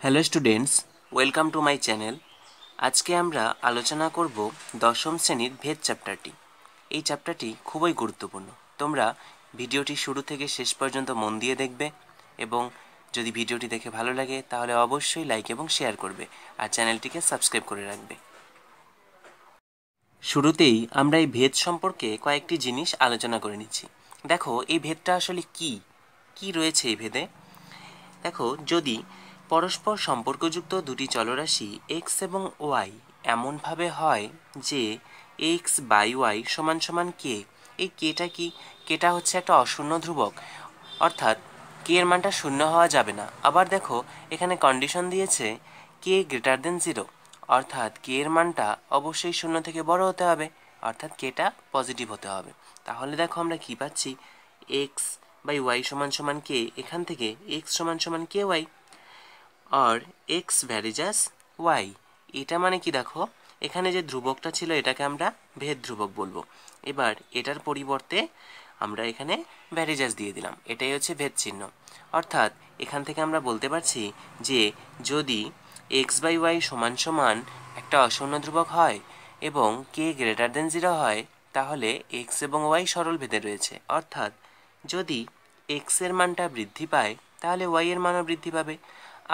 Hello students, welcome to my channel. আজকে আমরা আলোচনা করব দশম শ্রেণীর ভেদ চ্যাপ্টারটি। এই চ্যাপ্টারটি খুবই গুরুত্বপূর্ণ। তোমরা ভিডিওটি শুরু থেকে শেষ পর্যন্ত মন দিয়ে দেখবে এবং যদি ভিডিওটি দেখে ভালো লাগে তাহলে অবশ্যই লাইক এবং শেয়ার করবে আর চ্যানেলটিকে সাবস্ক্রাইব করে রাখবে। শুরুতেই আমরা এই ভেদ সম্পর্কে কয়েকটি জিনিস আলোচনা করে নিচ্ছি। দেখো, এই ভেদটা আসলে কি রয়েছে এই ভেদে। দেখো, যদি পরস্পর সম্পর্কযুক্ত দুটি চলরাশি এক্স এবং ওয়াই এমনভাবে হয় যে এক্স বাই ওয়াই সমান সমান কে, এই কেটা কি? কেটা হচ্ছে একটা অশূন্য ধ্রুবক, অর্থাৎ কে এর মানটা শূন্য হওয়া যাবে না। আবার দেখো, এখানে কন্ডিশন দিয়েছে কে গ্রেটার দেন জিরো, অর্থাৎ কে এর মানটা অবশ্যই শূন্য থেকে বড় হতে হবে, অর্থাৎ কেটা পজিটিভ হতে হবে। তাহলে দেখো আমরা কি পাচ্ছি, এক্স বাই ওয়াই সমান সমান কে, এখান থেকে এক্স সমান সমান কে ওয়াই আর এক্স ভ্যারিজাস ওয়াই। এটা মানে কি? দেখো, এখানে যে ধ্রুবকটা ছিল এটাকে আমরা ভেদ ধ্রুবক বলবো। এবার এটার পরিবর্তে আমরা এখানে ভ্যারিজাস দিয়ে দিলাম, এটাই হচ্ছে ভেদ চিহ্ন। অর্থাৎ এখান থেকে আমরা বলতে পারছি যে যদি এক্স বাই ওয়াই সমান সমান একটা অশূন্য ধ্রুবক হয় এবং কে গ্রেটার দেন জিরো হয়, তাহলে এক্স এবং ওয়াই সরল ভেদে রয়েছে। অর্থাৎ যদি এক্স এর মানটা বৃদ্ধি পায় তাহলে ওয়াই এর মানও বৃদ্ধি পাবে।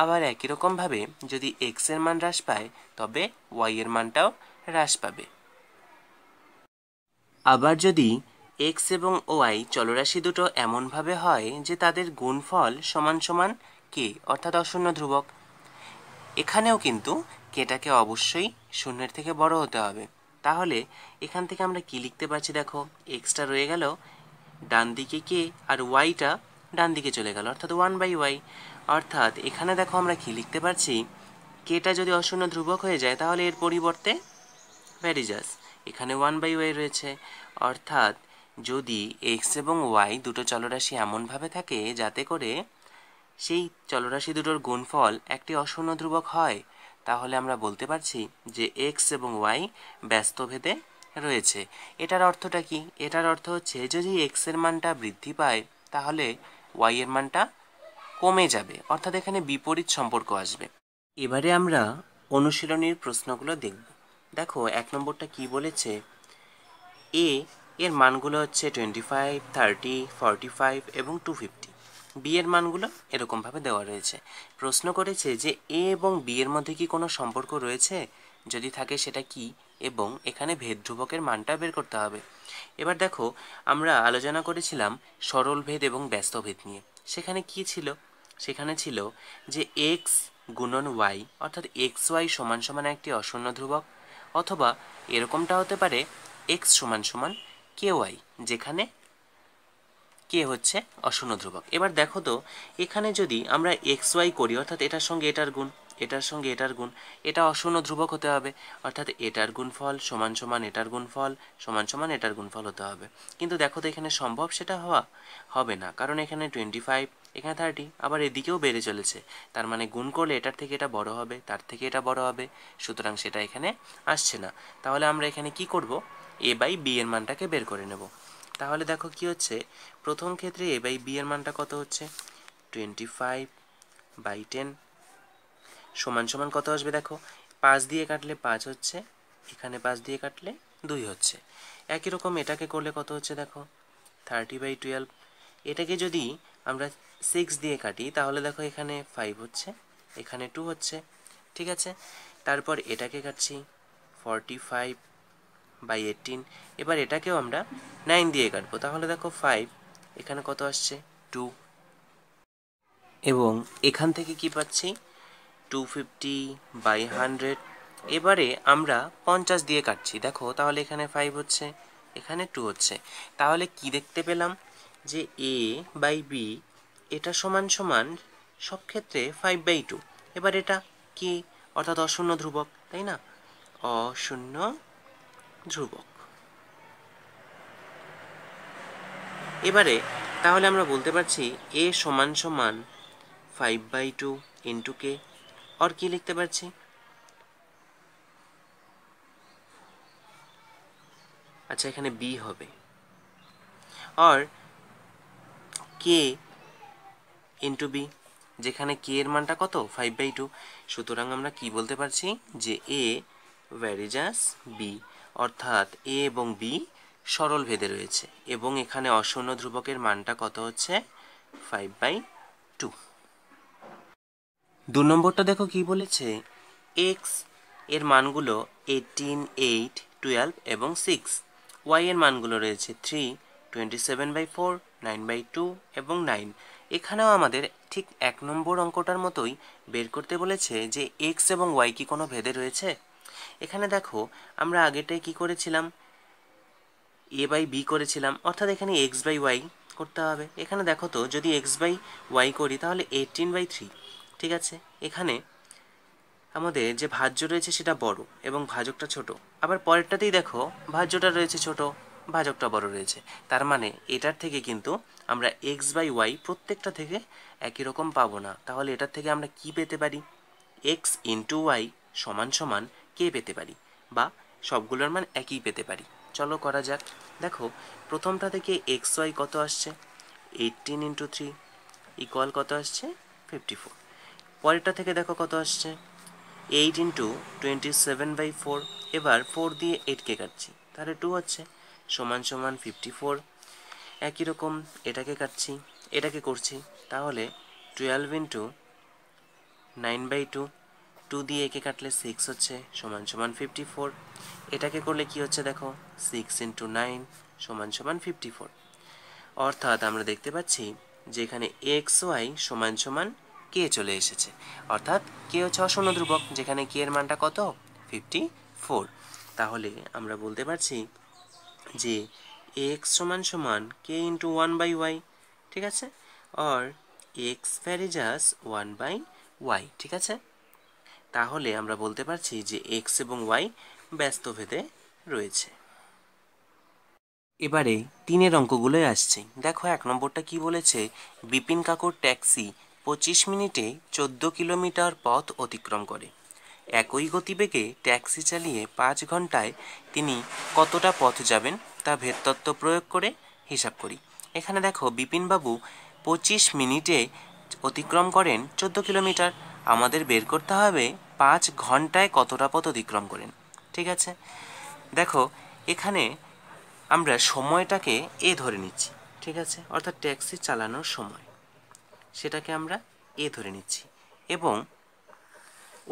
আবার একই রকমভাবে যদি এক্স এর মান হ্রাস পায় তবে ওয়াই এর মানটাও হ্রাস পাবে। আবার যদি এক্স এবং ওয়াই চলরাশি দুটো এমনভাবে হয় যে তাদের গুণফল সমান সমান কে, অর্থাৎ অশূন্য ধ্রুবক, এখানেও কিন্তু কেটাকে অবশ্যই শূন্যের থেকে বড় হতে হবে। তাহলে এখান থেকে আমরা কি লিখতে পারছি? দেখো, এক্সটা রয়ে গেল ডান দিকে কে আর ওয়াইটা ডান দিকে চলে গেল, অর্থাৎ ওয়ান বাই ওয়াই। অর্থাৎ এখানে দেখো আমরা কি লিখতে পারছি, কেটা যদি অশূন্য ধ্রুবক হয়ে যায় তাহলে এর পরিবর্তে ভ্যারিজাস, এখানে ওয়ান বাই ওয়াই রয়েছে। অর্থাৎ যদি এক্স এবং ওয়াই দুটো চলরাশি এমনভাবে থাকে যাতে করে সেই চলরাশি দুটোর গুণফল একটি অশূন্য ধ্রুবক হয়, তাহলে আমরা বলতে পারছি যে এক্স এবং ওয়াই ব্যস্তভেদে রয়েছে। এটার অর্থটা কি? এটার অর্থ হচ্ছে যদি এক্স এর মানটা বৃদ্ধি পায় তাহলে ওয়াই এর মানটা কমে যাবে, অর্থাৎ এখানে বিপরীত সম্পর্ক আসবে। এবারে আমরা অনুশীলনীর প্রশ্নগুলো দেখব। দেখো, 1 নম্বরটা কি বলেছে, এ এর মানগুলো হচ্ছে 25, 30, 45 এবং 250। বি এর মানগুলো এরকমভাবে দেওয়া রয়েছে। প্রশ্ন করেছে যে এ এবং বি এর মধ্যে কি কোনো সম্পর্ক রয়েছে, যদি থাকে সেটা কি, এবং এখানে ভেদ ধ্রুবকের মানটা বের করতে হবে। এবার দেখো, আমরা আলোচনা করেছিলাম সরল ভেদ এবং ব্যস্ত ভেদ নিয়ে। সেখানে কি ছিল? সেখানে ছিল যে এক্স গুণন ওয়াই, অর্থাৎ এক্স ওয়াই সমান সমান একটি অশূন্য ধ্রুবক, অথবা এরকমটা হতে পারে এক্স সমান সমান কে ওয়াই, যেখানে কে হচ্ছে অশূন্য ধ্রুবক। এবার দেখো তো, এখানে যদি আমরা এক্স ওয়াই করি, অর্থাৎ এটার সঙ্গে এটার গুণ, এটার সঙ্গে এটার গুণ, এটা অশূন্য ধ্রুবক হতে হবে, অর্থাৎ এটার গুণফল সমান সমান এটার গুণফল সমান সমান এটার গুণফল হতে হবে। কিন্তু দেখো তো এখানে সম্ভব সেটা হবে না, কারণ এখানে 25, এখানে 30, আবার এদিকেও বেড়ে চলেছে। তার মানে গুণ করলে এটার থেকে এটা বড় হবে, তার থেকে এটা বড় হবে, সুতরাং সেটা এখানে আসছে না। তাহলে আমরা এখানে কি করব, এ বাই বি এর মানটাকে বের করে নেব। তাহলে দেখো কি হচ্ছে, প্রথম ক্ষেত্রে এ বাই বি এর মানটা কত হচ্ছে, 25/10 সমান সমান কত আসবে? দেখো, 5 দিয়ে কাটলে 5 হচ্ছে, এখানে 5 দিয়ে কাটলে 2 হচ্ছে। একই রকম এটাকে করলে কত হচ্ছে? দেখো, 30/12। এটাকে যদি আমরা 6 দিয়ে কাটি তাহলে দেখো এখানে 5 হচ্ছে, এখানে 2 হচ্ছে। ঠিক আছে, তারপর এটাকে কাটছি 45/18। এবার এটাকেও আমরা 9 দিয়ে কাটবো, তাহলে দেখো 5, এখানে কত আসছে? 2। এবং এখান থেকে কি পাচ্ছি? 250/100। এবারে আমরা 50 দিয়ে কাটছি, দেখো তাহলে এখানে 5 হচ্ছে, এখানে 2 হচ্ছে। তাহলে কি দেখতে পেলাম যে এ বাই বি এটা সমান সমান সব ক্ষেত্রে 5/2। এবার এটা কি, অর্থাৎ অশূন্য ধ্রুবক, তাই না? অশূন্য ধ্রুবক। এবারে তাহলে আমরা বলতে পারছি এ সমান সমান 5/2 ইন্টু কে, আর কি লিখতে পারছি, আচ্ছা এখানে বি হবে, আর কে ইন্টু বি। যেখানে কে এর মানটা কত 5/2। সুতরাং আমরা কি বলতে পারছি যে এ ভ্যারিজাস বি, অর্থাৎ এ এবং বি সরল ভেদে রয়েছে এবং এখানে অশূন্য ধ্রুবকের মানটা কত হচ্ছে 5/2। 2 নম্বরটা দেখো কি বলেছে, এক্স এর মানগুলো 18, 8, 12 এবং 6, ওয়াই এর মানগুলো রয়েছে 3, 27/4, 9/2 এবং 9। এখানেও আমাদের ঠিক 1 নম্বর অঙ্কটার মতোই বের করতে বলেছে যে এক্স এবং ওয়াই কি কোনো ভেদে রয়েছে। এখানে দেখো আমরা আগেটাই কি করেছিলাম, এ বাই বি করেছিলাম, অর্থাৎ এখানে এক্স বাই ওয়াই করতে হবে। এখানে দেখো তো যদি এক্স বাই ওয়াই করি তাহলে 18/3, ঠিক আছে। এখানে আমাদের যে ভাজ্য রয়েছে সেটা বড় এবং ভাজকটা ছোট, আবার পরেরটাতেই দেখো ভাজ্যটা রয়েছে ছোট, ভাজকটা বড় রয়েছে। তার মানে এটার থেকে কিন্তু আমরা এক্স বাই ওয়াই প্রত্যেকটা থেকে একই রকম পাবো না। তাহলে এটার থেকে আমরা কি পেতে পারি, এক্স ইন্টু ওয়াই সমান সমান কে পেতে পারি, বা সবগুলোর মান একই পেতে পারি। চলো করা যাক। দেখো প্রথমটা থেকে এক্স ওয়াই কত আসছে, 18 × 3 ইকুয়াল কত আসছে 54। পরেরটা থেকে দেখো কত আসছে 8 × 27/4, এবার 4 দিয়ে 8কে কাটছি, তাহলে 2 হচ্ছে, সমান সমান 54। একই রকম এটাকে কাটছি, এটাকে করছি, তাহলে 12 × 9/2, 2 দিয়ে একে কাটলে 6 হচ্ছে, সমান সমান 54। এটাকে করলে কি হচ্ছে দেখো 6 × 9 সমান সমান 54। অর্থাৎ আমরা দেখতে পাচ্ছি যে এখানে এক্স ওয়াই সমান সমান কে চলে এসেছে, অর্থাৎ কে হচ্ছে অশূন্য ধ্রুবক, যেখানে কে এর মানটা কত 54। তাহলে আমরা বলতে পারছি যে এক্স সমান সমান কে ইন্টু 1/y, ঠিক আছে, অর এক্স ভ্যারিজাস 1/y, ঠিক আছে। তাহলে আমরা বলতে পারছি যে এক্স এবং ওয়াই ব্যস্তভেদে রয়েছে। এবারে 3 অঙ্কগুলোয় আসছে। দেখো 1 নম্বরটা কি বলেছে, বিপিন কাকুর ট্যাক্সি 25 মিনিটে 14 কিলোমিটার পথ অতিক্রম করে। একই গতিবেগে ট্যাক্সি চালিয়ে 5 ঘন্টায় তিনি কতটা পথ যাবেন তা ভেদতত্ত্ব প্রয়োগ করে হিসাব করি। এখানে দেখো বিপিনবাবু 25 মিনিটে অতিক্রম করেন 14 কিলোমিটার, আমাদের বের করতে হবে 5 ঘন্টায় কতটা পথ অতিক্রম করেন, ঠিক আছে। দেখো এখানে আমরা সময়টাকে এ ধরে নিচ্ছি, ঠিক আছে, অর্থাৎ ট্যাক্সি চালানোর সময় সেটাকে আমরা এ ধরে নিচ্ছি এবং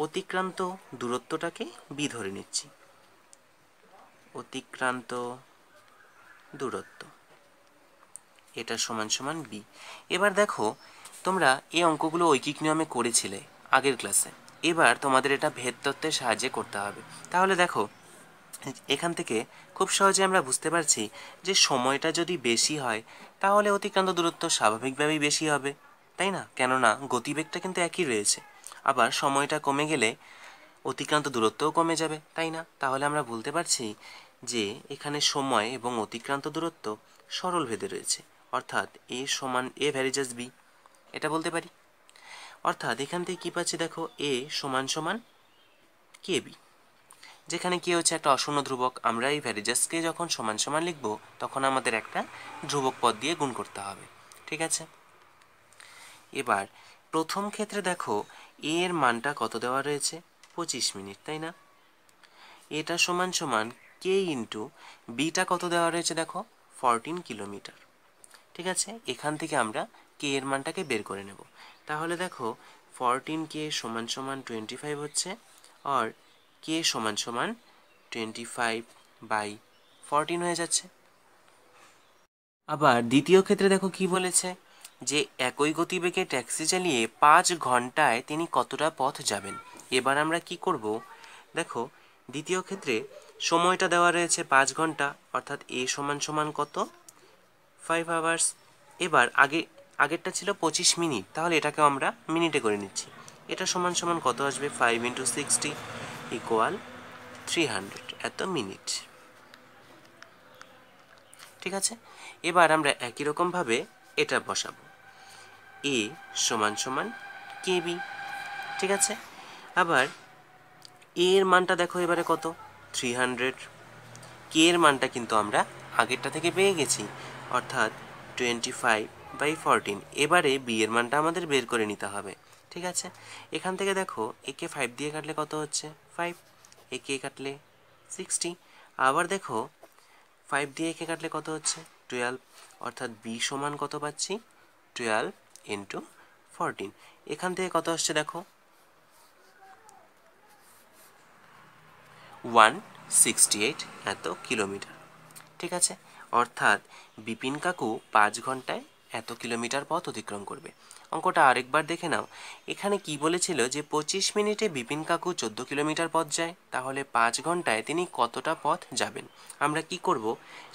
অতিক্রান্ত দূরত্বটাকে বি ধরে নিচ্ছি, অতিক্রান্ত দূরত্ব এটা সমান সমান বি। এবার দেখো তোমরা এই অঙ্কগুলো ঐকিক নিয়মে করেছিলে আগের ক্লাসে, এবার তোমাদের এটা ভেদতত্ত্বের সাহায্যে করতে হবে। তাহলে দেখো এখান থেকে খুব সহজে আমরা বুঝতে পারছি যে সময়টা যদি বেশি হয় তাহলে অতিক্রান্ত দূরত্ব স্বাভাবিকভাবেই বেশি হবে, তাই না, কেননা গতিবেগটা কিন্তু একই রয়েছে। আবার সময়টা কমে গেলে অতিক্রান্ত দূরত্বও কমে যাবে, তাই না। তাহলে আমরা বলতে পারছি যে এখানে সময় এবং অতিক্রান্ত দূরত্ব সরল ভেদে রয়েছে, অর্থাৎ এ সমান এ ভ্যারিজাস বি, এটা বলতে পারি। অর্থাৎ এখান থেকে কী পাচ্ছি দেখো এ সমান সমান কে বি, যেখানে কি হচ্ছে একটা অশূন্য ধ্রুবক। আমরা এই ভ্যারিজাসকে যখন সমান সমান লিখব তখন আমাদের একটা ধ্রুবক পদ দিয়ে গুণ করতে হবে, ঠিক আছে। এবার প্রথম ক্ষেত্রে দেখো এ এর মানটা কত দেওয়া রয়েছে 25 মিনিট, তাই না। এটা সমান সমান কে ইন্টু বিটা কত দেওয়া রয়েছে দেখো 14 কিলোমিটার, ঠিক আছে। এখান থেকে আমরা কে এর মানটাকে বের করে নেব। তাহলে দেখো 14k সমান সমান 25 হচ্ছে, আর কে সমান সমান 25/14 হয়ে যাচ্ছে। আবার দ্বিতীয় ক্ষেত্রে দেখো কি বলেছে, যে একই গতিবেগে ট্যাক্সি চালিয়ে 5 ঘন্টায় তিনি কতটা পথ যাবেন। এবার আমরা কি করব, দেখো দ্বিতীয় ক্ষেত্রে সময়টা দেওয়া রয়েছে 5 ঘন্টা, অর্থাৎ এ সমান সমান কত 5 আওয়ার্স। এবার আগেরটা ছিল 25 মিনিট, তাহলে এটাকেও আমরা মিনিটে করে নিচ্ছি। এটা সমান সমান কত আসবে 5 × 60 ইকুয়াল 300 এত মিনিট, ঠিক আছে। এবার আমরা একই রকমভাবে এটা বসাবো, এ সমান সমান কে বি, ঠিক আছে। আবার এ এর মানটা দেখো এবারে কত 300, কে এর মানটা কিন্তু আমরা আগেরটা থেকে পেয়ে গেছি, অর্থাৎ বাই 14। এবারে বি এর মানটা আমাদের বের করে নিতে হবে। ঠিক আছে, এখান থেকে দেখো একে 5 দিয়ে কাটলে কত হচ্ছে 5, একে কাটলে 60। আবার দেখো 5 দিয়ে একে কাটলে কত হচ্ছে 12, অর্থাৎ বি সমান কত পাচ্ছি 12 ইন্টু 14। এখান থেকে কত আসছে দেখো 168 এত কিলোমিটার। ঠিক আছে, অর্থাৎ বিপিন কাকু 5 ঘন্টায় এত কিলোমিটার পথ অতিক্রম করবে। অঙ্কটা আরেকবার দেখে নাও। এখানে কি বলেছিল যে 25 মিনিটে বিপিন কাকু 14 কিলোমিটার পথ যায়, তাহলে 5 ঘন্টায় তিনি কতটা পথ যাবেন। আমরা কি করব,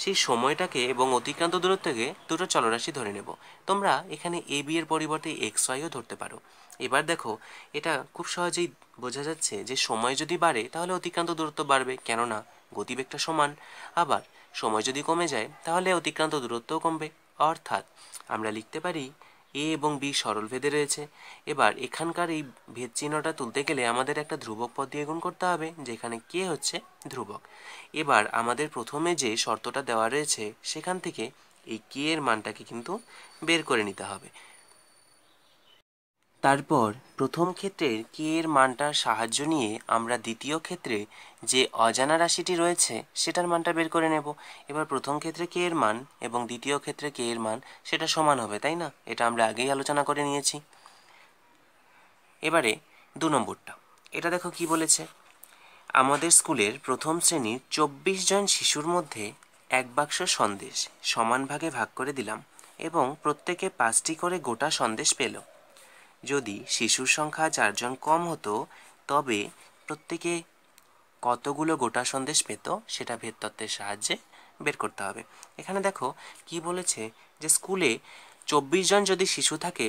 সেই সময়টাকে এবং অতিক্রান্ত দূরত্বকে দুটো চলরাশি ধরে নেব। তোমরা এখানে এ বি এর পরিবর্তে এক্স ওয়াইও ধরতে পারো। এবার দেখো এটা খুব সহজেই বোঝা যাচ্ছে যে সময় যদি বাড়ে তাহলে অতিক্রান্ত দূরত্ব বাড়বে, কেননা গতিবেগটা সমান। আবার সময় যদি কমে যায় তাহলে অতিক্রান্ত দূরত্বও কমবে। অর্থাৎ আমরা লিখতে পারি এ এবং বি সরল ভেদে রয়েছে। এবার এখানকার এই ভেদ চিহ্নটা তুলতে গেলে আমাদের একটা ধ্রুবক পদ দিয়ে গুণ করতে হবে, যেখানে কে হচ্ছে ধ্রুবক। এবার আমাদের প্রথমে যে শর্তটা দেওয়া রয়েছে সেখান থেকে এই কে এর মানটাকে কিন্তু বের করে নিতে হবে। তারপর প্রথম ক্ষেত্রের কে এর মানটার সাহায্য নিয়ে আমরা দ্বিতীয় ক্ষেত্রে যে অজানা রাশিটি রয়েছে সেটার মানটা বের করে নেব। এবার প্রথম ক্ষেত্রে কে এর মান এবং দ্বিতীয় ক্ষেত্রে কে এর মান সেটা সমান হবে, তাই না? এটা আমরা আগেই আলোচনা করে নিয়েছি। এবারে 2 নম্বরটা, এটা দেখো কি বলেছে। আমাদের স্কুলের প্রথম শ্রেণীর 24 জন শিশুর মধ্যে এক বাক্স সন্দেশ সমান ভাগে ভাগ করে দিলাম এবং প্রত্যেকে 5টি করে গোটা সন্দেশ পেল। যদি শিশুর সংখ্যা 4 জন কম হতো তবে প্রত্যেকে কতগুলো গোটা সন্দেশ পেত সেটা ভেদতত্ত্বের সাহায্যে বের করতে হবে। এখানে দেখো কি বলেছে যে স্কুলে 24 জন যদি শিশু থাকে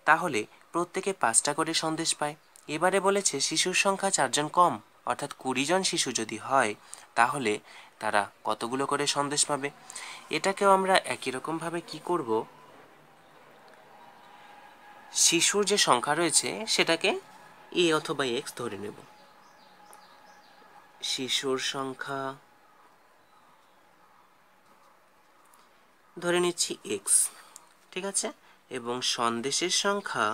তাহলে প্রত্যেকে 5টা করে সন্দেশ পায়। এবারে বলেছে শিশুর সংখ্যা 4 জন কম, অর্থাৎ 20 জন শিশু যদি হয় তাহলে তারা কতগুলো করে সন্দেশ পাবে। এটাকেও আমরা একই রকমভাবে কি করব, শিশুর যে সংখ্যা রয়েছে সেটাকে এ অথবা এক্স ধরে নেব। শিশুর সংখ্যা ধরে নিচ্ছি এক্স, ঠিক আছে, এবং সন্দেশের সংখ্যা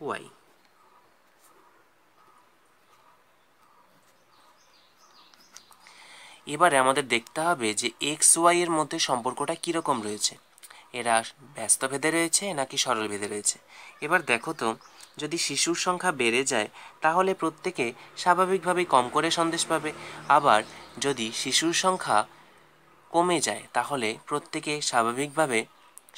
ওয়াই। এবারে আমাদের দেখতে হবে যে এক্স ওয়াই এর মধ্যে সম্পর্কটা কীরকম রয়েছে, এরা ব্যস্ত ভেদে রয়েছে নাকি সরল ভেদে রয়েছে। এবার দেখো তো, যদি শিশুর সংখ্যা বেড়ে যায় তাহলে প্রত্যেকে স্বাভাবিকভাবেই কম করে সন্দেশ পাবে। আবার যদি শিশুর সংখ্যা কমে যায় তাহলে প্রত্যেকে স্বাভাবিকভাবে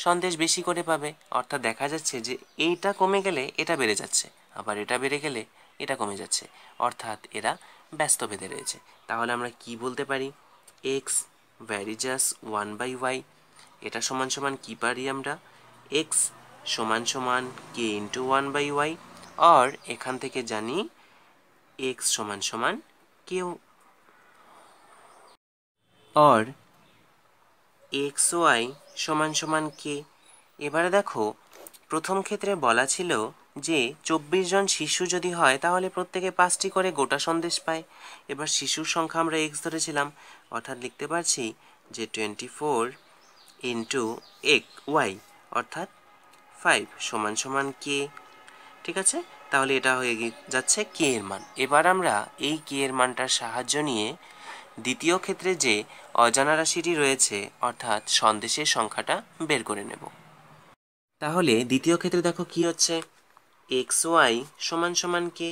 সন্দেশ বেশি করে পাবে। অর্থাৎ দেখা যাচ্ছে যে এইটা কমে গেলে এটা বেড়ে যাচ্ছে, আবার এটা বেড়ে গেলে এটা কমে যাচ্ছে, অর্থাৎ এরা ব্যস্ত ভেদে রয়েছে। তাহলে আমরা কি বলতে পারি, এক্স ভ্যারিজাস 1/y, এটা সমান সমান কি পারি আমরা, এক্স সমান সমান কে ইন্টু 1/y, আর এখান থেকে জানি এক্স সমান সমান কেউ, আর এক্স ওয়াই সমান সমান কে। এবারে দেখো প্রথম ক্ষেত্রে বলা ছিল যে 24 জন শিশু যদি হয় তাহলে প্রত্যেকে 5টি করে গোটা সন্দেশ পায়। এবার শিশুর সংখ্যা আমরা এক্স ধরেছিলাম, অর্থাৎ লিখতে পারছি যে 24 ইন্টু ওয়াই অর্থাৎ 5 সমান সমান কে। ঠিক আছে, তাহলে এটা হয়ে যাচ্ছে কে এর মান। এবার আমরা এই কে এর মানটার সাহায্য নিয়ে দ্বিতীয় ক্ষেত্রে যে অজানা রাশিটি রয়েছে অর্থাৎ সন্দেশের সংখ্যাটা বের করে নেব। তাহলে দ্বিতীয় ক্ষেত্রে দেখো কি হচ্ছে, এক্স ওয়াই সমান সমান কে।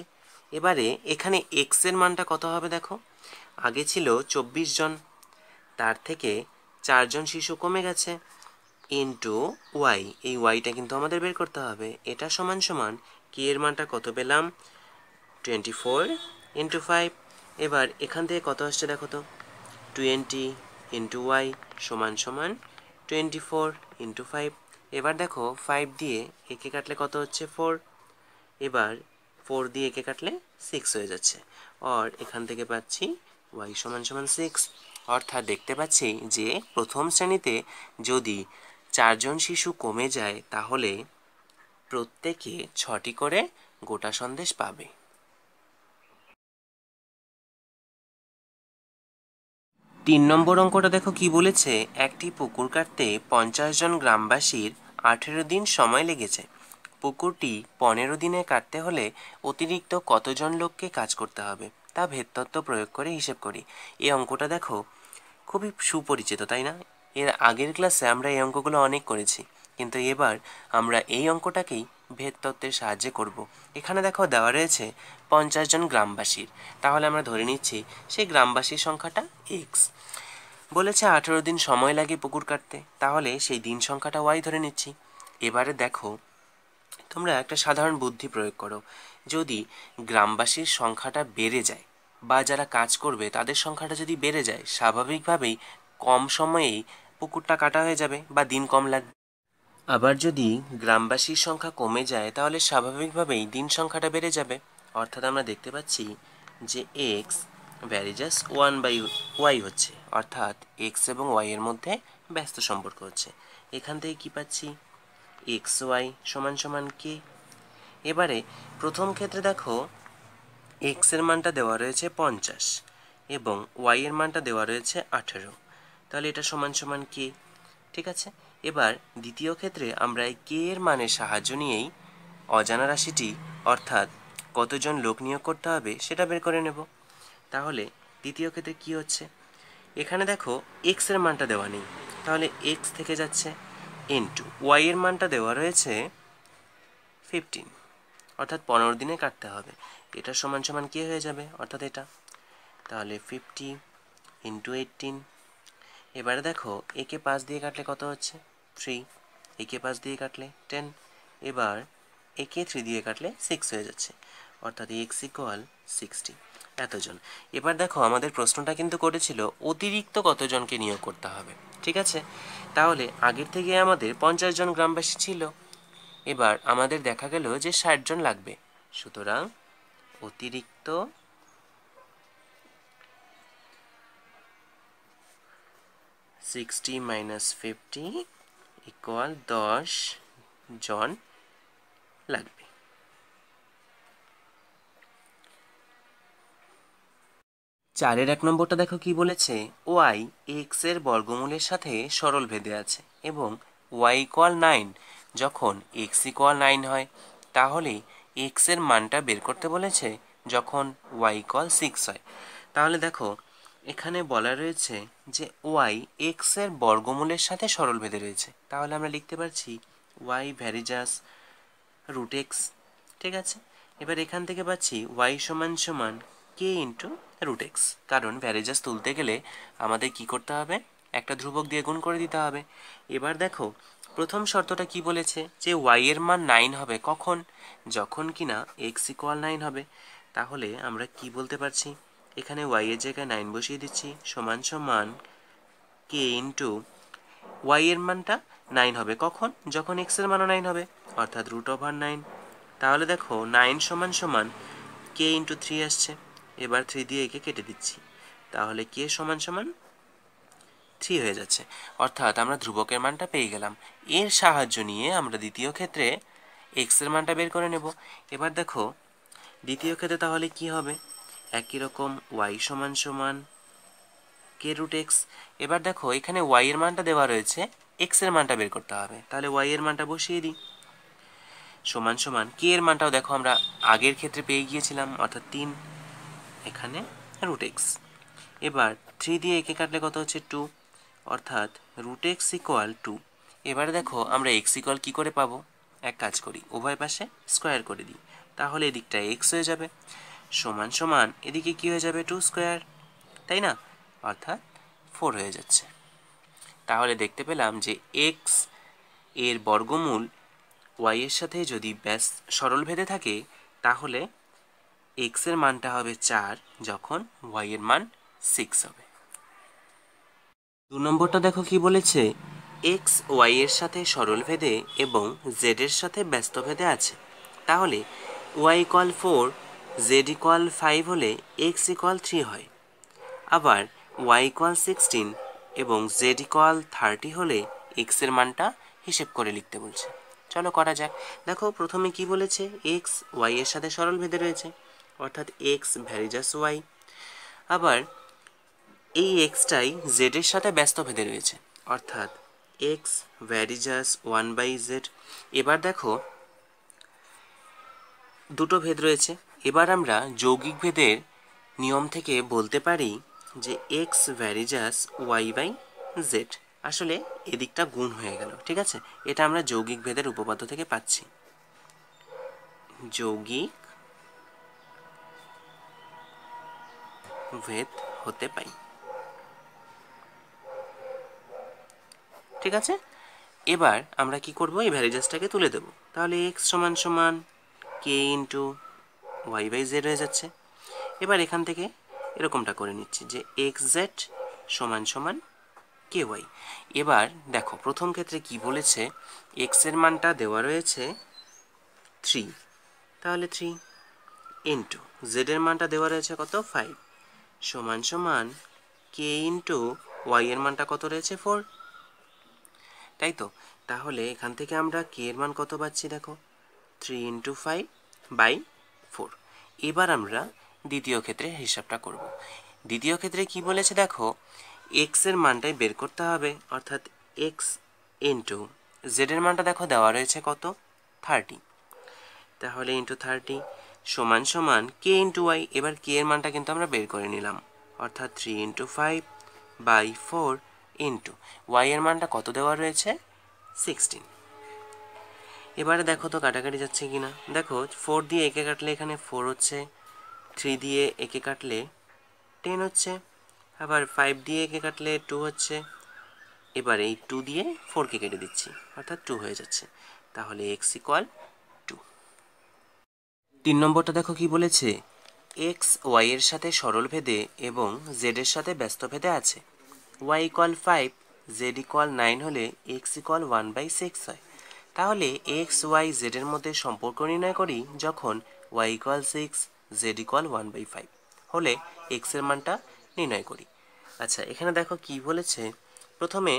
এবারে এখানে এক্স এর মানটা কত হবে দেখো, আগে ছিল 24 জন, তার থেকে 4 জন শিশু কমে গেছে, ইন্টু ওয়াই, এই ওয়াইটা কিন্তু আমাদের বের করতে হবে। এটা সমান সমান কে এর মানটা কত পেলাম 24 ইন্টু 5। এবার এখান থেকে কত আসছে দেখো তো, 20 ইন্টু ওয়াই সমান সমান 24 ইন্টু 5। এবার দেখো 5 দিয়ে একে কাটলে কত হচ্ছে 4, এবার 4 দিয়ে একে কাটলে 6 হয়ে যাচ্ছে, আর এখান থেকে পাচ্ছি ওয়াই সমান সমান 6। অর্থাৎ দেখতে পাচ্ছি যে প্রথম শ্রেণীতে যদি 4 জন শিশু কমে যায় তাহলে প্রত্যেকে 6টি করে গোটা সন্দেশ পাবে। 3 নম্বর অঙ্কটা দেখো কি বলেছে, একটি পুকুর কাটতে 50 জন গ্রামবাসীর 18 দিন সময় লেগেছে। পুকুরটি 15 দিনে কাটতে হলে অতিরিক্ত কতজন লোককে কাজ করতে হবে তা ভেদতত্ত্ব প্রয়োগ করে হিসেব করি। এই অঙ্কটা দেখো খুবই সুপরিচিত, তাই না? এর আগের ক্লাসে আমরা এই অঙ্কগুলো অনেক করেছি, কিন্তু এবার আমরা এই অঙ্কটাকেই ভেদতত্ত্বের সাহায্যে করব। এখানে দেখো দেওয়া রয়েছে 50 জন গ্রামবাসীর। তাহলে আমরা ধরে নিচ্ছি সেই গ্রামবাসীর সংখ্যাটা এক্স। বলেছে 18 দিন সময় লাগে পুকুর কাটতে, তাহলে সেই দিন সংখ্যাটা ওয়াই ধরে নিচ্ছি। এবারে দেখো তোমরা একটা সাধারণ বুদ্ধি প্রয়োগ করো। যদি গ্রামবাসীর সংখ্যাটা বেড়ে যায় বা যারা কাজ করবে তাদের সংখ্যাটা যদি বেড়ে যায়, স্বাভাবিকভাবেই কম সময়েই পুকুরটা কাটা হয়ে যাবে বা দিন কম লাগবে। আবার যদি গ্রামবাসীর সংখ্যা কমে যায় তাহলে স্বাভাবিকভাবেই দিন সংখ্যাটা বেড়ে যাবে। অর্থাৎ আমরা দেখতে পাচ্ছি যে এক্স ভ্যারিজাস 1/y হচ্ছে, অর্থাৎ এক্স এবং ওয়াই এর মধ্যে ব্যস্ত সম্পর্ক হচ্ছে। এখান থেকে কি পাচ্ছি? এক্স ওয়াই সমান সমান কে। এবারে প্রথম ক্ষেত্রে দেখো এক্স এর মানটা দেওয়া রয়েছে 50 এবং ওয়াই এর মানটা দেওয়া রয়েছে 18, তাহলে এটা সমান সমান কে। ঠিক আছে, এবার দ্বিতীয় ক্ষেত্রে আমরা এই কে এর মানের সাহায্য নিয়েই অজানা রাশিটি অর্থাৎ কতজন লোক নিয়োগ করতে হবে সেটা বের করে নেব। তাহলে দ্বিতীয় ক্ষেত্রে কি হচ্ছে, এখানে দেখো এক্স এর মানটা দেওয়া নেই, তাহলে এক্স থেকে যাচ্ছে ইন্টু ওয়াই এর মানটা দেওয়া রয়েছে 15, অর্থাৎ 15 দিনে কাটতে হবে। এটা সমান সমান কি হয়ে যাবে, অর্থাৎ এটা। তাহলে 50 ইন্টু 18। এবারে দেখো একে 5 দিয়ে কাটলে কত হচ্ছে? 3। একে 5 দিয়ে কাটলে 10। এবার একে 3 দিয়ে কাটলে 6 হয়ে যাচ্ছে, অর্থাৎ এক্স ইকুয়াল 60 এতজন। এবার দেখো আমাদের প্রশ্নটা কিন্তু করেছিল অতিরিক্ত কতজনকে নিয়োগ করতে হবে। ঠিক আছে, তাহলে আগের থেকে আমাদের 50 জন গ্রামবাসী ছিল, এবার আমাদের দেখা গেল যে 60 জন লাগবে। সুতরাং অতিরিক্ত 60 মাইনাস 50 ইকুয়াল 10 জন লাগবে। 4-এর 1 নম্বরটা দেখো কি বলেছে, ওয়াই এক্স এর বর্গমূলের সাথে সরল ভেদে আছে এবং ওয়াই ইকুয়াল 9 যখন এক্স ইকুয়াল 9 হয়, তাহলে এক্স এর মানটা বের করতে বলেছে যখন ওয়াই ইকুয়াল 6 হয়। তাহলে দেখো এখানে বলা রয়েছে যে ওয়াই এক্স এর বর্গমূলের সাথে সরল ভেদে রয়েছে, তাহলে আমরা লিখতে পারছি ওয়াই ভ্যারিজাস রুট এক্স। ঠিক আছে, এবার এখান থেকে পাচ্ছি ওয়াই সমান সমান কে ইন্টু রুট এক্স, কারণ ভ্যারিজাস তুলতে গেলে আমাদের কি করতে হবে, একটা ধ্রুবক দিয়ে গুণ করে দিতে হবে। এবার দেখো প্রথম শর্তটা কি বলেছে, যে ওয়াই এর মান 9 হবে কখন, যখন কিনা এক্স ইকুয়াল 9 হবে। তাহলে আমরা কি বলতে পারছি, এখানে ওয়াই এর জায়গায় 9 বসিয়ে দিচ্ছি, সমান সমান কে ইন্টু ওয়াই এর মানটা 9 হবে কখন, যখন এক্স এর মানও 9 হবে, অর্থাৎ √9। তাহলে দেখো 9 সমান সমান কে ইন্টু 3 আসছে। এবার 3 দিয়ে একে কেটে দিচ্ছি, তাহলে কে সমান সমান 3 হয়ে যাচ্ছে, অর্থাৎ আমরা ধ্রুবকের মানটা পেয়ে গেলাম। এর সাহায্য নিয়ে আমরা দ্বিতীয় ক্ষেত্রে এক্স এর মানটা বের করে নেব। এবার দেখো দ্বিতীয় ক্ষেত্রে তাহলে কি হবে, একই রকম ওয়াই সমান সমান কে রুট এক্স। এবার দেখো এখানে ওয়াই এর মানটা দেওয়া রয়েছে, এক্স এর মানটা বের করতে হবে, তাহলে ওয়াই এর মানটা বসিয়ে দিই, সমান সমান কে এর মানটাও দেখো আমরা আগের ক্ষেত্রে পেয়ে গিয়েছিলাম, অর্থাৎ 3, এখানে রুট এক্স। এবার 3 দিয়ে একে কাটলে কত হচ্ছে 2, অর্থাৎ রুট এক্স ইকুয়াল 2। এবারে দেখো আমরা এক্স ইকুয়াল কী করে পাবো, এক কাজ করি উভয় পাশে স্কোয়ার করে দিই, তাহলে এদিকটা এক্স হয়ে যাবে, সমান সমান এদিকে কি হয়ে যাবে 2 স্কোয়ার, তাই না, অর্থাৎ 4 হয়ে যাচ্ছে। তাহলে দেখতে পেলাম যে এক্স এর বর্গমূল ওয়াই এর সাথে যদি সরল ভেদে থাকে, তাহলে এক্স এর মানটা হবে 4 যখন ওয়াই এর মান 6 হবে। 2 নম্বরটা দেখো কি বলেছে, এক্স ওয়াই এর সাথে সরল ভেদে এবং জেড এর সাথে ব্যস্ত ভেদে আছে। তাহলে ওয়াই ইকুয়াল 4 জেড ইকুয়াল 5 হলে এক্স ইকুয়াল 3 হয়। আবার ওয়াই ইকুয়াল 16 এবং জেড ইকুয়াল 30 হলে এক্স এর মানটা হিসেব করে লিখতে বলছে। চলো করা যাক। দেখো প্রথমে কি বলেছে, এক্স ওয়াই এর সাথে সরল ভেদে রয়েছে, অর্থাৎ এক্স ভ্যারিজাস ওয়াই। আবার এই এক্সটাই জেড এর সাথে ব্যস্ত ভেদে রয়েছে, অর্থাৎ এক্স ভ্যারিজাস 1/z। এবার দেখো দুটো ভেদ রয়েছে। এবার আমরা যৌগিক ভেদের নিয়ম থেকে বলতে পারি যে এক্স ভ্যারিজাস y/z, আসলে এদিকটা গুণ হয়ে গেল। ঠিক আছে, এটা আমরা যৌগিক ভেদের উপপাদ্য থেকে পাচ্ছি। যৌগিক ভেদ হতে পাই। ঠিক আছে, এবার আমরা কি করব, এই ভ্যারিজাসটাকে তুলে দেব। তাহলে x সমান সমান k ইন্টু y/z হয়ে যাচ্ছে। এবার এখান থেকে এরকমটা করে নিচ্ছি যে xz সমান সমান ky। এবার দেখো প্রথম ক্ষেত্রে কি বলেছে, x এর মানটা দেওয়া রয়েছে 3, তাহলে 3 ইন্টু z এর মানটা দেওয়া রয়েছে কত 5 সমান সমান k ইন্টু y এর মানটা কত রয়েছে 4, তাই তো। তাহলে এখান থেকে আমরা k এর মান কত পাচ্ছি দেখো 3 ইন্টু 5/4। এবার আমরা দ্বিতীয় ক্ষেত্রে হিসাবটা করব। দ্বিতীয় ক্ষেত্রে কি বলেছে দেখো, x এর মানটাই বের করতে হবে, অর্থাৎ x ইন্টু z এর মানটা দেখো দেওয়া রয়েছে কত 30, তাহলে ইন্টু 30 সমান সমান k ইন্টু y। এবার k এর মানটা কিন্তু আমরা বের করে নিলাম, অর্থাৎ 3 ইন্টু 5/4 ইন্টু y এর মানটা কত দেওয়া রয়েছে 16। এবারে দেখো তো কাটাকাটি যাচ্ছে কিনা। দেখো 4 দিয়ে একে কাটলে এখানে 4 হচ্ছে, 3 দিয়ে একে কাটলে 10 হচ্ছে, আবার 5 দিয়ে একে কাটলে 2 হচ্ছে। এবার এই 2 দিয়ে 4কে কেটে দিচ্ছি, অর্থাৎ 2 হয়ে যাচ্ছে। তাহলে x ইকুয়াল 2। 3 নম্বরটা দেখো কি বলেছে, x y এর সাথে সরল ভেদে এবং z এর সাথে ব্যস্ত ভেদে আছে। y ইকুয়াল 5, z ইকুয়াল 9 হলে x ইকুয়াল 1/6 হয়। তাহলে x y z এর মধ্যে সম্পর্ক নির্ণয় করি যখন y ইকুয়াল 6, z ইকুয়াল 1/5 হলে x এর মানটা নির্ণয় করি। আচ্ছা, এখানে দেখো কি বলেছে, প্রথমে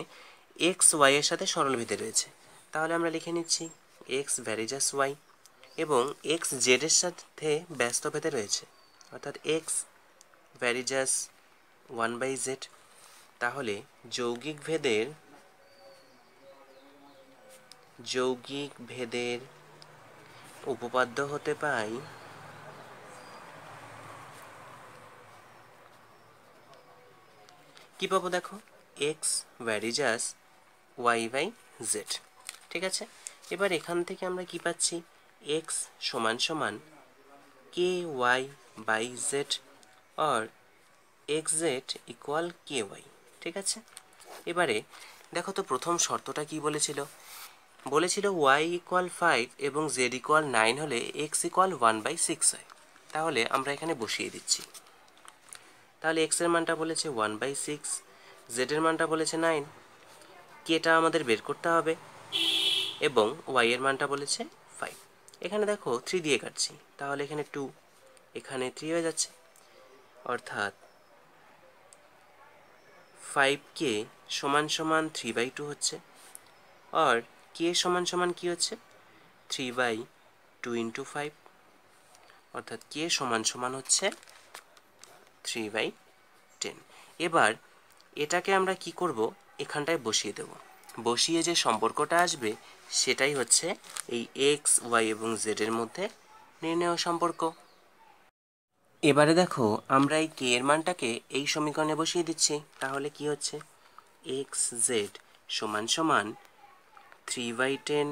x y এর সাথে সরল ভেদে রয়েছে, তাহলে আমরা লিখে নিচ্ছি x ভ্যারিজাস y, এবং x z এর সাথে ব্যস্ত ভেদে রয়েছে, অর্থাৎ x ভ্যারিজাস 1/z। তাহলে যৌগিক ভেদের উপপাদ্য হতে পাই কি পাবো দেখো, x ভ্যারিজাস y/z। ঠিক আছে, এবার এখান থেকে আমরা কি পাচ্ছি, x সমান সমান ky/z আর xz ইকুয়াল ky। ঠিক আছে, এবারে দেখো তো প্রথম শর্তটা কি বলেছিল, y ইকুয়াল 5 এবং z ইকুয়াল 9 হলে x ইকুয়াল 1/6 হয়। তাহলে আমরা এখানে বসিয়ে দিচ্ছি। তাহলে x এর মানটা বলেছে 1/6, z এর মানটা বলেছে 9, কেটা আমাদের বের করতে হবে, এবং y এর মানটা বলেছে 5। এখানে দেখো 3 দিয়ে কাটছি, তাহলে এখানে 2, এখানে 3 হয়ে যাচ্ছে, অর্থাৎ 5k সমান সমান 3/2 হচ্ছে, আর k সমান সমান কি হচ্ছে 3/2 ইন্টু 5, অর্থাৎ k সমান সমান হচ্ছে 3/10। এবার এটাকে আমরা কি করব, এখানটায় বসিয়ে দেব। বসিয়ে যে সম্পর্কটা আসবে সেটাই হচ্ছে এই x y এবং z এর মধ্যে নির্ণেয় সম্পর্ক। এবারে দেখো আমরা এই k এর মানটাকে এই সমীকরণে বসিয়ে দিচ্ছি, তাহলে কি হচ্ছে xz সমান সমান 3/10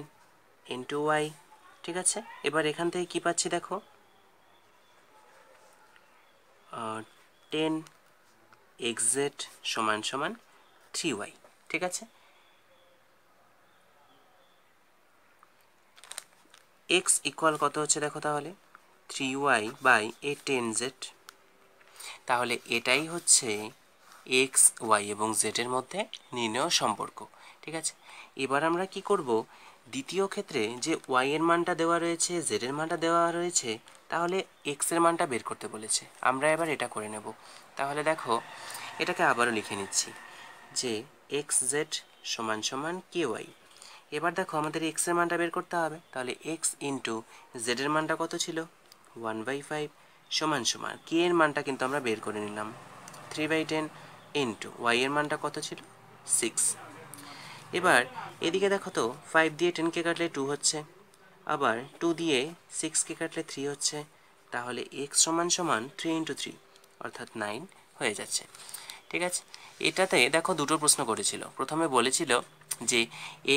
ইন্টু y। ঠিক আছে, এবার এখান থেকে কি পাচ্ছি দেখো 10 xz সমান সমান 3y। ঠিক আছে, x ইকুয়াল কত হচ্ছে দেখো, তাহলে 3y/10z। তাহলে এটাই হচ্ছে x y এবং z এর মধ্যে নির্ণেয় সম্পর্ক। ঠিক আছে, এবার আমরা কি করব, দ্বিতীয় ক্ষেত্রে যে y এর মানটা দেওয়া রয়েছে, z এর মানটা দেওয়া রয়েছে, তাহলে x এর মানটা বের করতে বলেছে। আমরা এবার এটা করে নেব। তাহলে দেখো এটাকে আবারও লিখে নিচ্ছি যে xz সমান সমান ky। এবার দেখো আমাদের x এর মানটা বের করতে হবে, তাহলে x ইন্টু z এর মানটা কত ছিল 1/5 সমান সমান k এর মানটা কিন্তু আমরা বের করে নিলাম 3/10 ইন্টু y এর মানটা কত ছিল 6। এবার এদিকে দেখো তো 5 দিয়ে 10কে কাটলে 2 হচ্ছে, আবার 2 দিয়ে 6কে কাটলে 3 হচ্ছে, তাহলে এক্স সমান সমান 3 × 3 অর্থাৎ 9 হয়ে যাচ্ছে। ঠিক আছে, এটাতে দেখো দুটো প্রশ্ন করেছিল। প্রথমে বলেছিল যে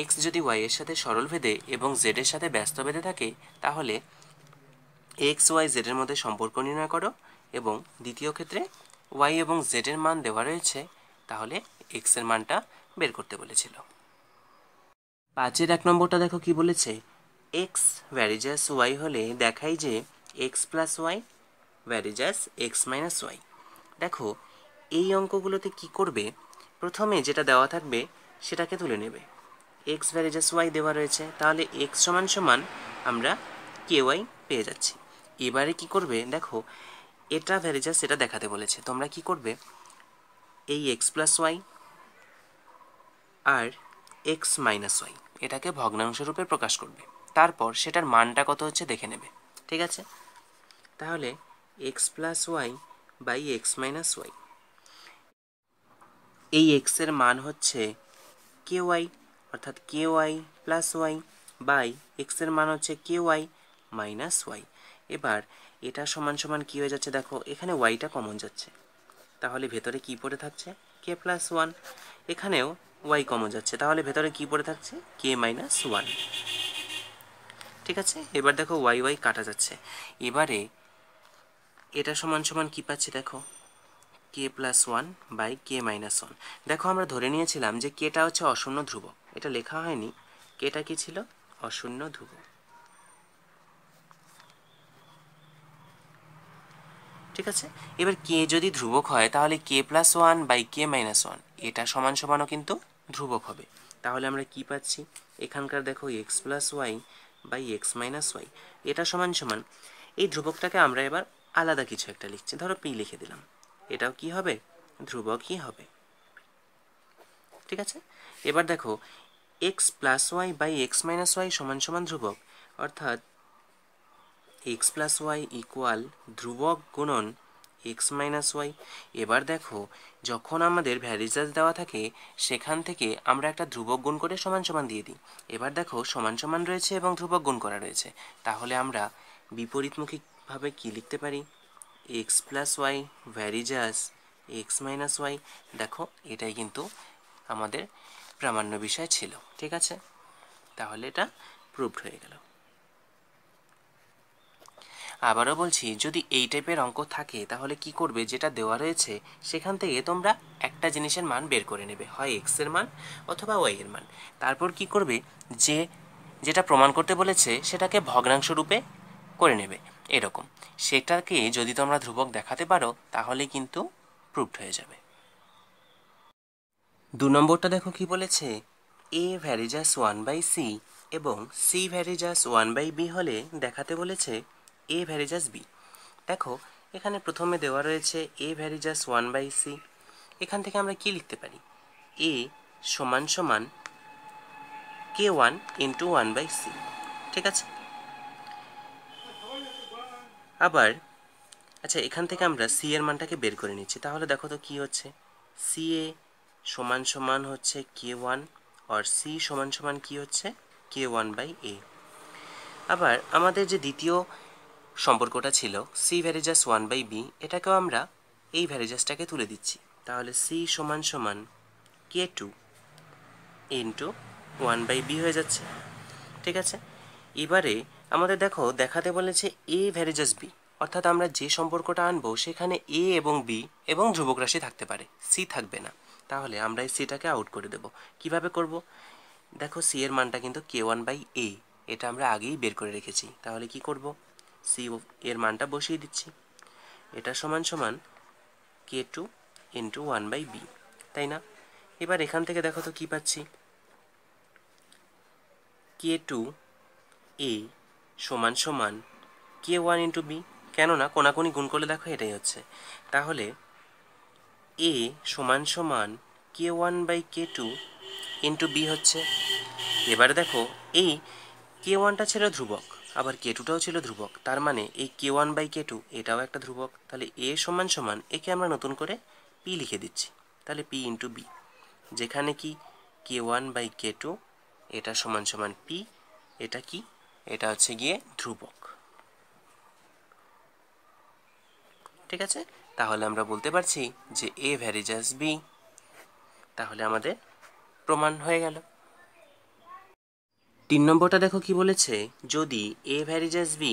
এক্স যদি ওয়াই এর সাথে সরলভেদে এবং জেড এর সাথে ব্যস্তভেদে থাকে তাহলে এক্স ওয়াই জেড এর মধ্যে সম্পর্ক নির্ণয় করো, এবং দ্বিতীয় ক্ষেত্রে ওয়াই এবং জেড এর মান দেওয়া রয়েছে, তাহলে এক্স এর মানটা বের করতে বলেছিল। 5-এর 1 নম্বরটা দেখো কি বলেছে, এক্স ভ্যারিজাস ওয়াই হলে দেখাই যে X plus Y varies as X minus Y. দেখো এই অঙ্কগুলোতে কি করবে, প্রথমে যেটা দেওয়া থাকবে সেটাকে তুলে নেবে। এক্স ভ্যারিজাস ওয়াই দেওয়া রয়েছে, তাহলে এক্স সমান সমান আমরা কে ওয়াই পেয়ে যাচ্ছি। এবারে কি করবে, দেখো এটা ভ্যারিজাস সেটা দেখাতে বলেছে, তোমরা কি করবে, এই এক্স প্লাস ওয়াই আর এক্স মাইনাস ওয়াই এটাকে ভগ্নাংশ রূপে প্রকাশ করবে, তারপর সেটার মানটা কত হচ্ছে দেখে নেবে। ঠিক আছে, তাহলে x plus Y by x minus y, এই এক্স এর মান হচ্ছে কে ওয়াই, অর্থাৎ k y plus Y by x এর মান হচ্ছে কে ওয়াই মাইনাস ওয়াই। এবার এটা সমান সমান কী হয়ে যাচ্ছে, দেখো এখানে ওয়াইটা কমন যাচ্ছে, তাহলে ভেতরে কি পড়ে থাকছে কে প্লাস ওয়ান, এখানেও ওয়াই কমন যাচ্ছে, তাহলে ভেতরে কি পড়ে থাকছে কে মাইনাস ওয়ান। ঠিক আছে, এবার দেখো ওয়াই ওয়াই কাটা যাচ্ছে, এবারে এটা সমান সমান কী পাচ্ছি, দেখো k plus one by k minus one. দেখো আমরা ধরে নিয়েছিলাম যে কেটা হচ্ছে অশূন্য ধ্রুবক, এটা লেখা হয়নি, কেটা কি ছিল অশূন্য ধ্রুবক। ঠিক আছে, এবার কে যদি ধ্রুবক হয় তাহলে k plus one by k minus one এটা সমান সমানও কিন্তু ধ্রুবক হবে। তাহলে আমরা কি পাচ্ছি, এখানকার দেখো X plus Y by x minus Y এটা সমান সমান, এই ধ্রুবকটাকে আমরা এবার আলাদা কিছু একটা লিখছি, ধরো পি লিখে দিলাম, এটাও কি হবে ধ্রুবকই হবে। ঠিক আছে, এবার দেখো X plus Y by x minus Y সমান সমান ধ্রুবক, অর্থাৎ এক্স প্লাস ওয়াই ইকুয়াল ধ্রুবক গুণন এক্স মাইনাস ওয়াই। এবার দেখো যখন আমাদের ভ্যারিজাস দেওয়া থাকে সেখান থেকে আমরা একটা ধ্রুবক গুণ করে সমান সমান দিয়ে দিই। এবার দেখো সমান সমান রয়েছে এবং ধ্রুবক গুণ করা রয়েছে, তাহলে আমরা বিপরীতমুখীভাবে কি লিখতে পারি, X plus Y varies as X minus Y. দেখো এটাই কিন্তু আমাদের প্রামাণ্য বিষয় ছিল। ঠিক আছে, তাহলে এটা প্রুভড হয়ে গেল। আবারও বলছি, যদি এই টাইপের অঙ্ক থাকে তাহলে কি করবে, যেটা দেওয়া রয়েছে সেখান থেকে তোমরা একটা জিনিসের মান বের করে নেবে, হয় এক্স এর মান অথবা ওয়াই এর মান, তারপর কি করবে, যেটা প্রমাণ করতে বলেছে সেটাকে ভগ্নাংশ রূপে করে নেবে এরকম, সেটাকে যদি তোমরা ধ্রুবক দেখাতে পারো তাহলে কিন্তু প্রুভড হয়ে যাবে। 2 নম্বরটা দেখো কি বলেছে, A varies as one by C এবং C varies as one by B হলে দেখাতে বলেছে এ ভ্যারিজাস বি। দেখো এখানে প্রথমে দেওয়া রয়েছে a varies as one by c, এখান থেকে আমরা কি লিখতে পারি, এ সমান সমান k one into one by c. ঠিক আছে, আবার আচ্ছা এখান থেকে আমরা সি এর মানটাকে বের করে নিচ্ছি, তাহলে দেখো তো কি হচ্ছে, সি এ সমান সমান হচ্ছে কে ওয়ান আর সি সমান সমান কি হচ্ছে কে ওয়ান বাই এ। আবার আমাদের যে দ্বিতীয় সম্পর্কটা ছিল C varies as one by B, এটাকেও আমরা এই ভ্যারিজাসটাকে তুলে দিচ্ছি, তাহলে সি সমান সমান কে two into one by b হয়ে যাচ্ছে। ঠিক আছে, এবারে আমাদের দেখো দেখাতে বলেছে এ ভ্যারিজাস বি, অর্থাৎ আমরা যে সম্পর্কটা আনবো সেখানে এ এবং বি এবং ধ্রুবক রাশি থাকতে পারে, সি থাকবে না, তাহলে আমরা এই সিটাকে আউট করে দেব। কিভাবে করব, দেখো সি এর মানটা কিন্তু কে ওয়ান বাই এ, এটা আমরা আগেই বের করে রেখেছি, তাহলে কি করব, সি এর মানটা বসিয়ে দিচ্ছি, এটা সমান সমান কে two into one by b, তাই না। এবার এখান থেকে দেখো তো কি পাচ্ছি, কে টু এ সমান সমান কে ওয়ান ইন্টু বি, কেননা কোনাকুনি গুণ করলে দেখো এটাই হচ্ছে, তাহলে এ সমান সমান k one by k two into b হচ্ছে। এবারে দেখো এই কে ওয়ানটা ছিল ধ্রুবক, আবার কে টুটাও ছিল ধ্রুবক, তার মানে এই কে ওয়ান বাই কে টু এটাও একটা ধ্রুবক, তাহলে এ সমান সমান একে আমরা নতুন করে পি লিখে দিচ্ছি, তাহলে পি ইন্টু বি, যেখানে কি k1/k2, এটা সমান সমান p, এটা কি, এটা হচ্ছে গিয়ে ধ্রুবক। ঠিক আছে, তাহলে আমরা বলতে পারছি যে a ভ্যারিজাস b। তাহলে আমাদের প্রমাণ হয়ে গেল। 3 নম্বরটা দেখো কি বলেছে, যদি a varies as b,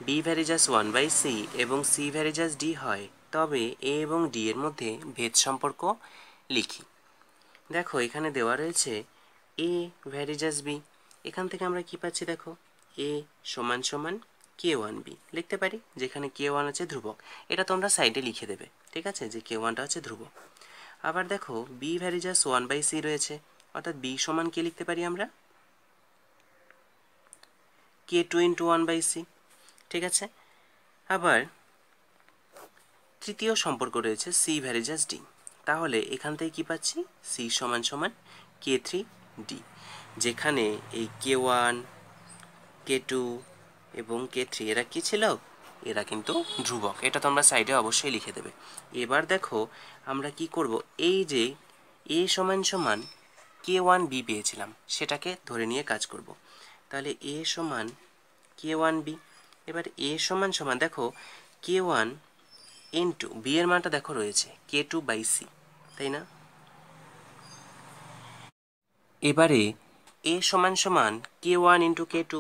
b varies as 1/c এবং c ভ্যারিজাস d হয়, তবে a এবং d এর মধ্যে ভেদ সম্পর্ক লিখি। দেখো এখানে দেওয়া রয়েছে a ভ্যারিজাস b, এখান থেকে আমরা কি পাচ্ছি দেখো, a সমান সমান k1b লিখতে পারি, যেখানে k1 হচ্ছে ধ্রুবক। এটা তোমরা সাইডে লিখে দেবে, ঠিক আছে, যে k1টা হচ্ছে ধ্রুবক। আবার দেখো b ভ্যারিজাস 1/c রয়েছে, অর্থাৎ b সমান কি লিখতে পারি আমরা, k2 × 1/c। ঠিক আছে, আবার তৃতীয় সম্পর্ক রয়েছে c ভ্যারিজাস d, তাহলে এখান থেকে কি পাচ্ছি, c সমান সমান k3d, যেখানে এই k1, k2 এবং k3 এরা কি ছিল, এরা কিন্তু ধ্রুবক। এটা তোমরা সাইডে অবশ্যই লিখে দেবে। এবার দেখো আমরা কি করব, এই যে a সমান সমান k1b পেয়েছিলাম, সেটাকে ধরে নিয়ে কাজ করব। তাহলে a সমান k1b, এবার a সমান সমান দেখো k1 ইন্টু b এর মানটা দেখো রয়েছে k2/c, তাই না। এবারে a সমান সমান k1 × k2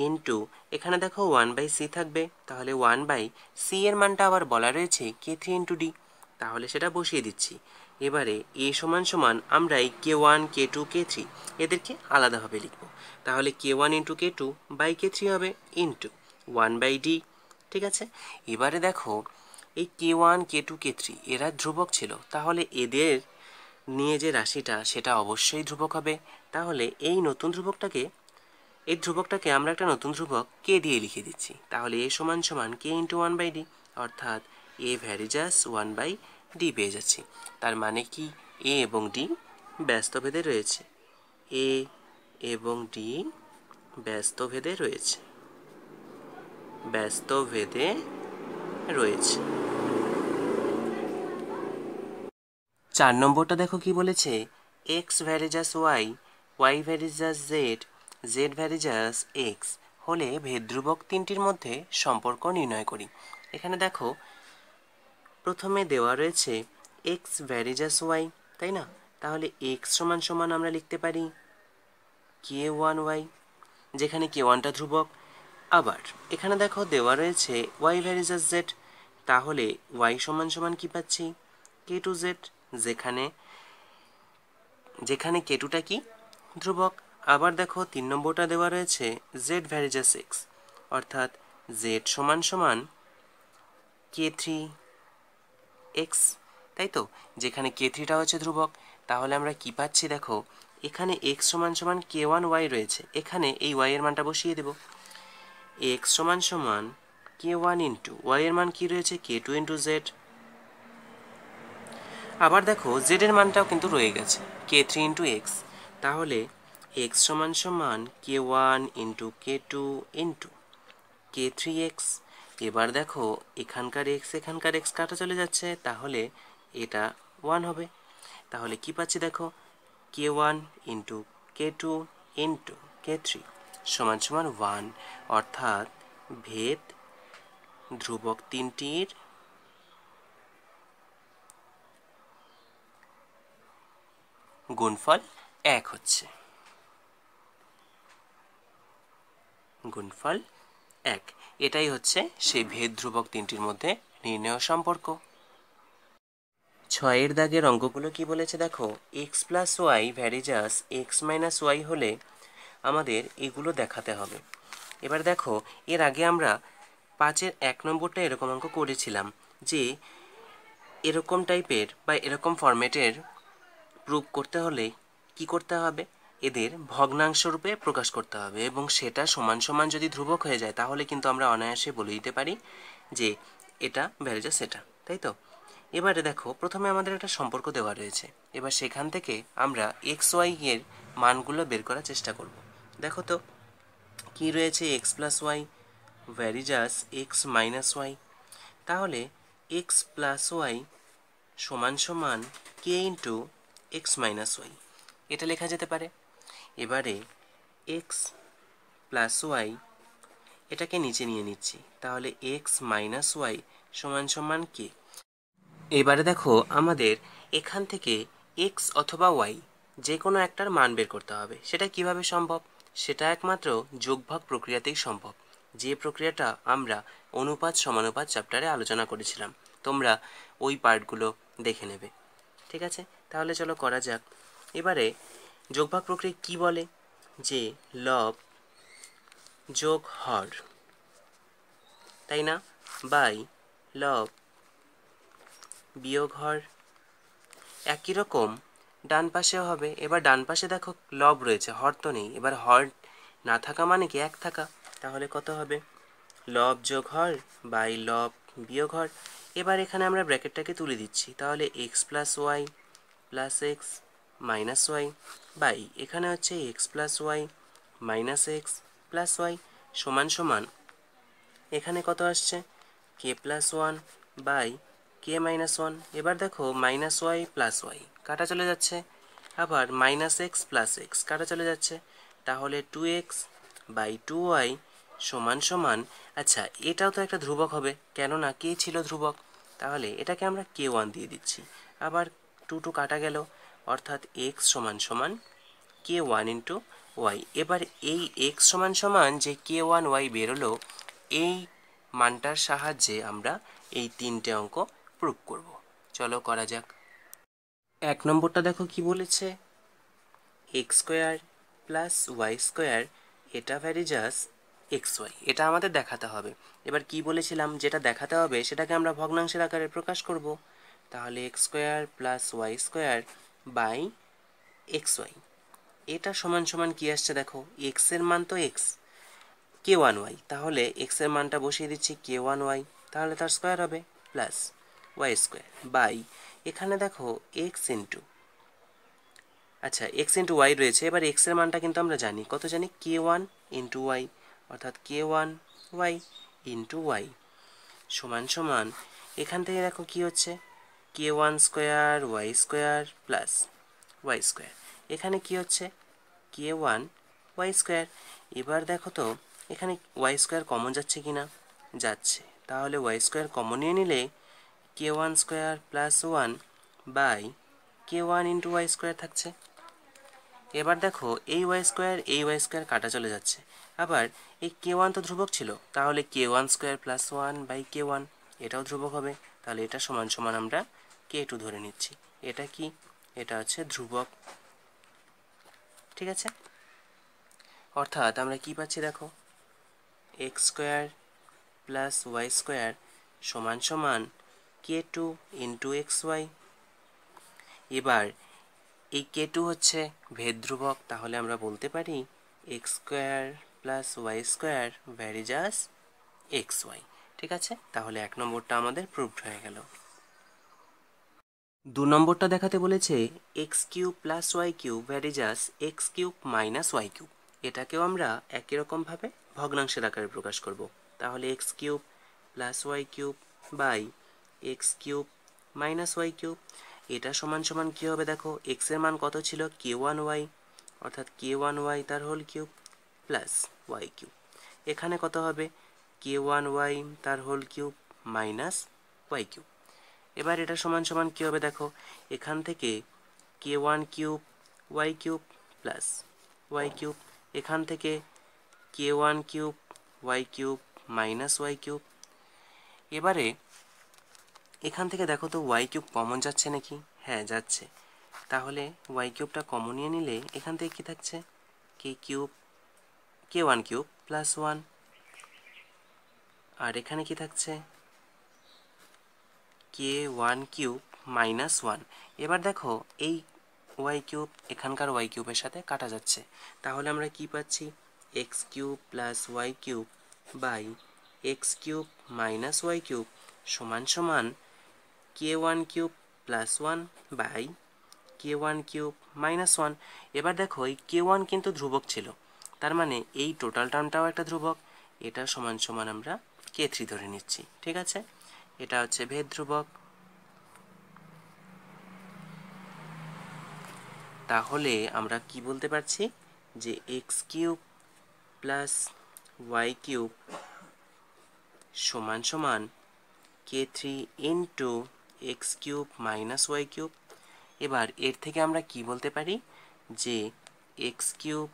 ইন্টু এখানে দেখো 1/c থাকবে, তাহলে 1/c এর মানটা আবার বলা রয়েছে k3 × d, তাহলে সেটা বসিয়ে দিচ্ছি। এবারে a সমান সমান আমরা এই k1, k2, k3 এদেরকে আলাদাভাবে লিখব, তাহলে k1 × k2/k3 হবে ইন্টু 1/d। ঠিক আছে, এবারে দেখো এই k1, k2, k3 এরা ধ্রুবক ছিল, তাহলে এদের নিয়ে যে রাশিটা সেটা অবশ্যই ধ্রুবক হবে। তাহলে এই ধ্রুবকটাকে আমরা একটা নতুন ধ্রুবক k দিয়ে লিখে দিচ্ছি, তাহলে a সমান সমান k × 1/d, অর্থাৎ a ভ্যারিজাস 1/d পেয়ে যাচ্ছি। তার মানে কি, a এবং d ব্যস্তভেদে রয়েছে, a এবং d ব্যস্তভেদে রয়েছে, ব্যস্তভেদে রয়েছে। 4 নম্বরটা দেখো কি বলেছে, x varies as y, y varies as z, z varies as x হলে ভেদ ধ্রুবক তিনটির মধ্যে সম্পর্ক নির্ণয় করি। এখানে দেখো প্রথমে দেওয়া রয়েছে x ভ্যারিজাস y, তাই না, তাহলে x সমান সমান আমরা লিখতে পারি k1y, যেখানে k1টা ধ্রুবক। আবার এখানে দেখো দেওয়া রয়েছে y ভ্যারিজাস z, তাহলে y সমান সমান কি পাচ্ছি, k2z, যেখানে k2টা কি ধ্রুবক। আবার দেখো 3 নম্বরটা দেওয়া রয়েছে z ভ্যারিজাস x, অর্থাৎ z সমান সমান k3x, তাই তো, যেখানে k3টা হচ্ছে ধ্রুবক। তাহলে আমরা কি পাচ্ছি দেখো, এখানে x সমান সমান k1y রয়েছে, এখানে এই y এর মানটা বসিয়ে দেব। x সমান সমান k1 × y এর মান কি রয়েছে, k2 × z। আবার দেখো z এর মানটাও কিন্তু রয়ে গেছে k3 × x, তাহলে x সমান সমান k1 × k2 × k3x। এবার দেখো এখানকার x এখানকার x কাটা চলে যাচ্ছে, তাহলে এটা 1 হবে। তাহলে কি পাচ্ছি দেখো, k1 × k2 × k3 সমান সমান 1, অর্থাৎ ভেদ ধ্রুবক তিনটির গুণফল 1 হচ্ছে, গুণফল 1। এটাই হচ্ছে সেই ভেদ ধ্রুবক তিনটির মধ্যে নির্ণেয় সম্পর্ক। 6 এর দাগের অঙ্কগুলো কি বলেছে দেখো, x + y varies as x - y হলে আমাদের এগুলো দেখাতে হবে। এবার দেখো এর আগে আমরা 5-এর 1 নম্বরটা এরকম অঙ্ক করেছিলাম, যে এরকম টাইপের বা এরকম ফরম্যাটের প্রুভ করতে হলে কি করতে হবে, এদের ভগ্নাংশ রূপে প্রকাশ করতে হবে, এবং সেটা সমান সমান যদি ধ্রুবক হয়ে যায়, তাহলে কিন্তু আমরা অনায়াসে বলে দিতে পারি যে এটা ভ্যারিজাস এটা, তাই তো। এবারে দেখো প্রথমে আমাদের একটা সম্পর্ক দেওয়া রয়েছে, এবার সেখান থেকে আমরা এক্স ওয়াই এর মানগুলো বের করার চেষ্টা করব। দেখো তো কি রয়েছে, x + y varies as x - y, তাহলে x + y সমান সমান k × x - y, এটা লেখা যেতে পারে। এবারে এক্স প্লাস ওয়াই এটাকে নিচে নিয়ে নিচ্ছি, তাহলে এক্স মাইনাস ওয়াই সমান সমান কে। এবারে দেখো আমাদের এখান থেকে এক্স অথবা ওয়াই যে কোনো একটার মান বের করতে হবে। সেটা কিভাবে সম্ভব? সেটা একমাত্র যোগভাগ প্রক্রিয়াতেই সম্ভব, যে প্রক্রিয়াটা আমরা অনুপাত সমানুপাত চ্যাপ্টারে আলোচনা করেছিলাম। তোমরা ওই পার্টগুলো দেখে নেবে। ঠিক আছে, তাহলে চলো করা যাক। এবারে যোগভাগ প্রক্রিয়া কি বলে? যে লব যোগ হর, তাই না, বাই লব বিয়োগ হর। একই রকম ডান পাশেও হবে। এবার ডান পাশে দেখো লব রয়েছে, হর তো নেই। এবার হর না থাকা মানে কি? এক থাকা। তাহলে কত হবে? লব যোগ হর বাই লব বিয়োগ হর। এবার এখানে আমরা ব্র্যাকেটটাকে তুলে দিচ্ছি, তাহলে x plus y plus x minus y by এখানে হচ্ছে x plus y minus x plus y সমান সমান এখানে কত আসছে? K plus one by k minus one. এবার দেখো মাইনাস ওয়াই প্লাস ওয়াই কাটা চলে যাচ্ছে, আবার মাইনাস এক্স প্লাস এক্স কাটা চলে যাচ্ছে, তাহলে two X by two Y সমান সমান, আচ্ছা এটাও তো একটা ধ্রুবক হবে, কেননা কে ছিল ধ্রুবক, তাহলে এটাকে আমরা কে ওয়ান দিয়ে দিচ্ছি। আবার টু টু কাটা গেল, অর্থাৎ এক্স সমান সমান কে ওয়ান ইন্টু ওয়াই। এবার এই এক্স সমান সমান যে কে ওয়ান ওয়াই বেরোলো, এই মানটার সাহায্যে আমরা এই তিনটে অঙ্ক প্রুভ করব। চলো করা যাক। এক নম্বরটা দেখো কি বলেছে, X square plus Y square এটা ভ্যারিজাস এক্স ওয়াই, এটা আমাদের দেখাতে হবে। এবার কি বলেছিলাম, যেটা দেখাতে হবে সেটাকে আমরা ভগ্নাংশের আকারে প্রকাশ করব। তাহলে X square plus Y square by X Y এটা সমান সমান কি আসছে দেখো, এক্স এর মান তো এক্স, কে ওয়ান ওয়াই, তাহলে এক্স এর মানটা বসিয়ে দিচ্ছি কে ওয়ান ওয়াই, তাহলে তার স্কোয়ার হবে প্লাস ওয়াই স্কোয়ার বাই এখানে দেখো এক্স ইন্টু, আচ্ছা এক্স ইন্টু ওয়াই রয়েছে। এবার এক্স এর মানটা কিন্তু আমরা জানি, কত জানি? কে ওয়ান ইন্টু ওয়াই, অর্থাৎ k one y into y সমান সমান এখান থেকে দেখো কি হচ্ছে, k one square y square plus Y square, এখানে কি হচ্ছে? K one y square. এবার দেখো তো এখানে ওয়াই স্কোয়ার কমন যাচ্ছে কি না? যাচ্ছে, তাহলে ওয়াই স্কোয়ার কমন নিয়ে নিলে k one square plus one by k one into y square থাকছে। এবার দেখো এই ওয়াই স্কোয়ার কাটা চলে যাচ্ছে, আবার এই কে ওয়ান তো ধ্রুবক ছিল, তাহলে k one square plus one by k one এটাও ধ্রুবক হবে, তাহলে এটা সমান সমান আমরা কে টু ধরে নিচ্ছি। এটা কি? এটা হচ্ছে ধ্রুবক। ঠিক আছে, অর্থাৎ আমরা কি পাচ্ছি দেখো, X square plus Y square সমান সমান কে টু ইন্টু এক্স ওয়াই। এবার এই কে টু হচ্ছে ভেদ ধ্রুবক, তাহলে আমরা বলতে পারি X square plus Y square varies as X Y. ঠিক আছে, তাহলে এক নম্বরটা আমাদের প্রুভড হয়ে গেল। দু নম্বরটা দেখাতে বলেছে X cube plus Y cube varies as X cube minus Y cube, এটাকেও আমরা একই রকমভাবে ভগ্নাংশের আকারে প্রকাশ করব। তাহলে X cube plus Y cube by x cube minus Y cube, এটা সমান সমান কী হবে দেখো, এক্স এর মান কত ছিল? কে ওয়ান ওয়াই, অর্থাৎ কে ওয়ান ওয়াই তার whole cube plus Y cube, এখানে কত হবে? কে ওয়ান ওয়াই তার whole cube minus Y cube. এবার এটা সমান সমান কী হবে দেখো, এখান থেকে k one cube y cube plus Y cube, এখান থেকে k one cube y cube minus Y cube. এবারে এখান থেকে দেখো তো ওয়াই কিউব কমন যাচ্ছে নাকি? হ্যাঁ যাচ্ছে, তাহলে ওয়াই কিউবটা কমন নিয়ে নিলে এখান থেকে কী থাকছে? কে কিউব কে ওয়ান কিউব প্লাস ওয়ান, আর এখানে কি থাকছে? কে ওয়ান কিউব মাইনাস ওয়ান। এবার দেখো এই ওয়াই কিউব এখানকার ওয়াই কিউবের সাথে কাটা যাচ্ছে, তাহলে আমরা কি পাচ্ছি? X cube plus Y cube by x cube minus Y cube সমান সমান k one cube plus one by k one cube minus one. এবার দেখো এই কে ওয়ান কিন্তু ধ্রুবক ছিল, তার মানে এই টোটাল টার্মটাও একটা ধ্রুবক, এটা সমান সমান আমরা কে থ্রি ধরে নিচ্ছি। ঠিক আছে, এটা হচ্ছে ভেদ ধ্রুবক। তাহলে আমরা কি বলতে পারছি যে X cube plus Y cube সমান সমান k3 into X cube minus Y cube. এবার এর থেকে আমরা কি বলতে পারি যে X cube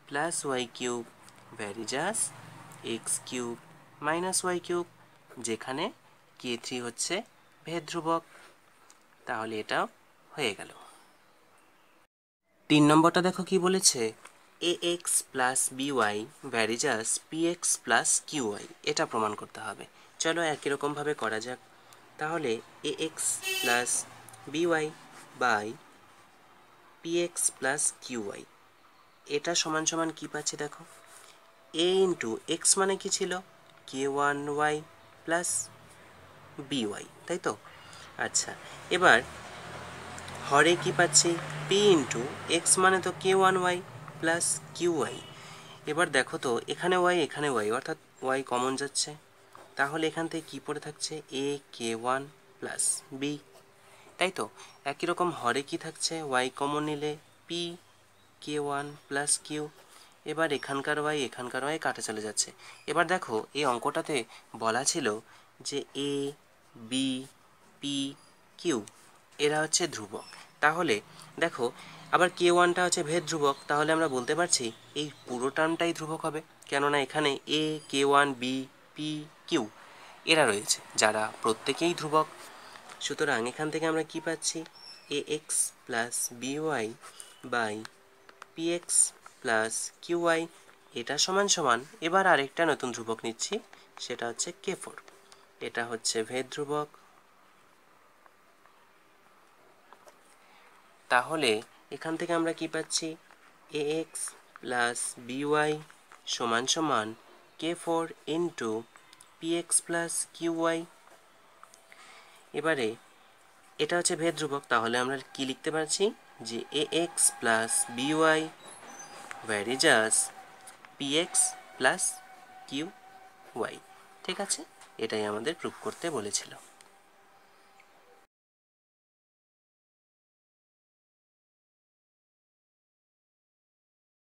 plus Y cube varies as X cube minus Y cube, যেখানে k3 হচ্ছে ভেদ ধ্রুবক। তাহলে এটা হয়ে গেল। 3 নম্বরটা দেখো কি বলেছে, ax plus by varies as px plus qy, এটা প্রমাণ করতে হবে। চলো একই রকমভাবে করা যাক। তাহলে ax plus by by px plus qy, এটা সমান সমান কি পাচ্ছি দেখো, a ইন্টু এক্স মানে কি ছিল, k1y প্লাস by, তাই তো? আচ্ছা, এবার হরে কি পাচ্ছি, p ইন্টু এক্স মানে তো k1y প্লাস qy। এবার দেখো তো এখানে y এখানে y, অর্থাৎ y কমন যাচ্ছে। তাহলে এখান থেকে কি পড়ে থাকছে, a k1 প্লাস b, তাই তো? একই রকম হরে কি থাকছে, y কমন নিলে p k1 প্লাস q। এবার এখানকার y কাটা চলে যাচ্ছে। এবার দেখো এই অঙ্কটাতে বলা ছিল যে a b p q এরা হচ্ছে ধ্রুবক। তাহলে দেখো আবার k1টা হচ্ছে ভেদ ধ্রুবক, তাহলে আমরা বলতে পারছি এই পুরো টার্মটাই ধ্রুবক হবে, কেননা এখানে a k1 b p q এরা রয়েছে যারা প্রত্যেকেই ধ্রুবক। সুতরাং এখান থেকে আমরা কি পাচ্ছি, ax plus by by px plus qy, এটা সমান সমান, এবার আরেকটা নতুন ধ্রুবক নিচ্ছি, সেটা হচ্ছে k4, এটা হচ্ছে ভেদ ধ্রুবক। তাহলে এখান থেকে আমরা কি পাচ্ছি, ax প্লাস by সমান সমান k4 into px plus qy। এবারে এটা হচ্ছে ভেদ ধ্রুবক, তাহলে আমরা কি লিখতে পারছি যে ax plus by varies as px plus qy। ঠিক আছে, এটাই আমাদের প্রুফ করতে বলেছিল।